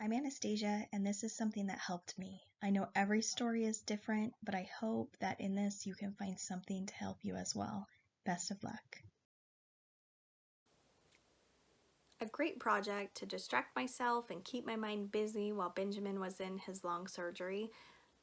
I'm Anastasia, and this is something that helped me. I know every story is different, but I hope that in this you can find something to help you as well. Best of luck. A great project to distract myself and keep my mind busy while Benjamin was in his long surgery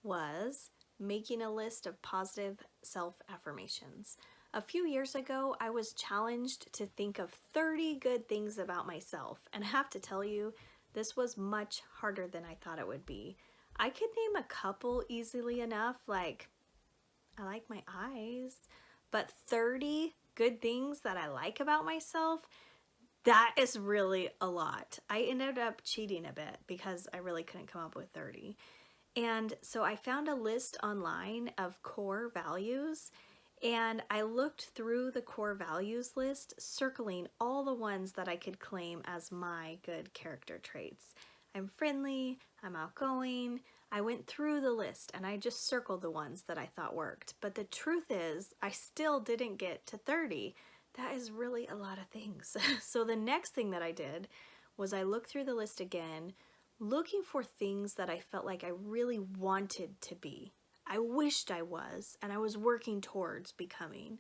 was making a list of positive self-affirmations. A few years ago, I was challenged to think of 30 good things about myself, and I have to tell you, this was much harder than I thought it would be. I could name a couple easily enough, like, I like my eyes, but 30 good things that I like about myself, that is really a lot. I ended up cheating a bit because I really couldn't come up with 30. And so I found a list online of core values, and I looked through the core values list, circling all the ones that I could claim as my good character traits. I'm friendly, I'm outgoing. I went through the list and I just circled the ones that I thought worked. But the truth is, I still didn't get to 30. That is really a lot of things. So the next thing that I did was I looked through the list again, looking for things that I felt like I really wanted to be. I wished I was, and I was working towards becoming.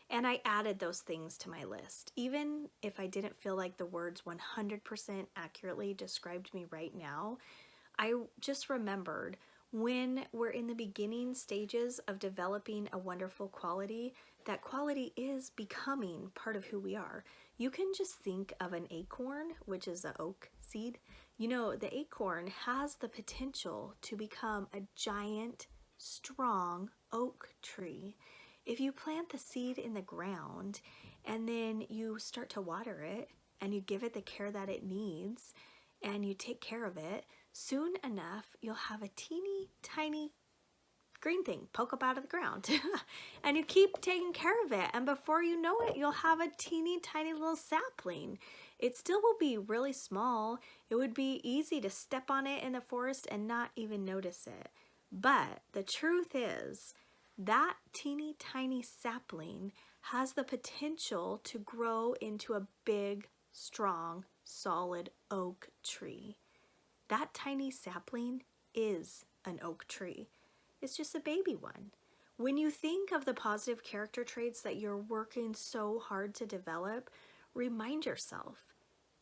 And I added those things to my list. Even if I didn't feel like the words 100% accurately described me right now, I just remembered when we're in the beginning stages of developing a wonderful quality, that quality is becoming part of who we are. You can just think of an acorn, which is an oak seed. You know, the acorn has the potential to become a giant, strong oak tree. If you plant the seed in the ground and then you start to water it and you give it the care that it needs and you take care of it, soon enough you'll have a teeny tiny green thing poke up out of the ground. And you keep taking care of it, and before you know it, you'll have a teeny tiny little sapling. It still will be really small. It would be easy to step on it in the forest and not even notice it. But the truth is, that teeny tiny sapling has the potential to grow into a big, strong, solid oak tree. That tiny sapling is an oak tree. It's just a baby one. When you think of the positive character traits that you're working so hard to develop, remind yourself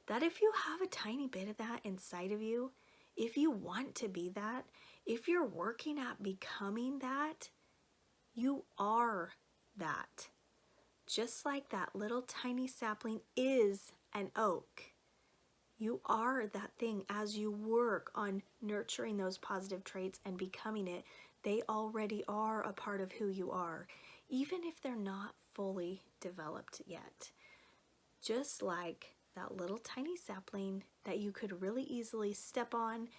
that if you have a tiny bit of that inside of you, if you want to be that, if you're working at becoming that, you are that. Just like that little tiny sapling is an oak. You are that thing as you work on nurturing those positive traits and becoming it. They already are a part of who you are, even if they're not fully developed yet. Just like that little tiny sapling that you could really easily step on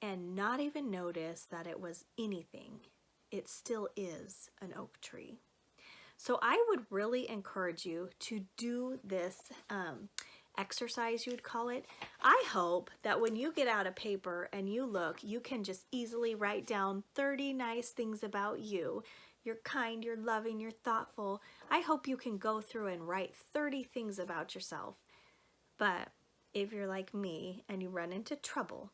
and not even notice that it was anything, it still is an oak tree. So I would really encourage you to do this exercise, you would call it. I hope that when you get out a paper and you look, you can just easily write down 30 nice things about you. You're kind, you're loving, you're thoughtful. I hope you can go through and write 30 things about yourself. But if you're like me and you run into trouble,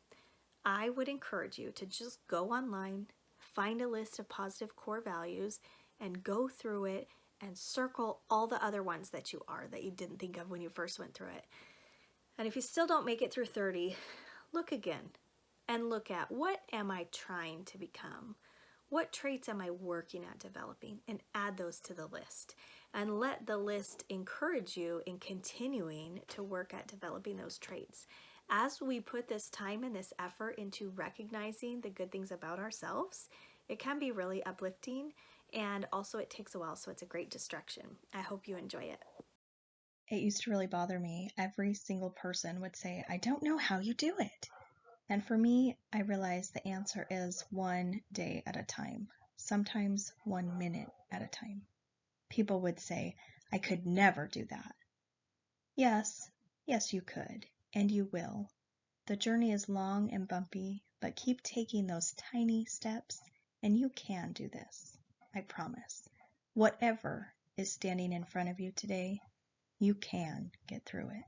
I would encourage you to just go online, find a list of positive core values, and go through it and circle all the other ones that you are that you didn't think of when you first went through it. And if you still don't make it through 30, look again and look at, what am I trying to become? What traits am I working at developing? And add those to the list. And let the list encourage you in continuing to work at developing those traits. As we put this time and this effort into recognizing the good things about ourselves, it can be really uplifting, and also it takes a while, so it's a great distraction. I hope you enjoy it. It used to really bother me. Every single person would say, I don't know how you do it. And for me, I realized the answer is one day at a time, sometimes 1 minute at a time. People would say, I could never do that. Yes, yes, you could, and you will. The journey is long and bumpy, but keep taking those tiny steps, and you can do this. I promise. Whatever is standing in front of you today, you can get through it.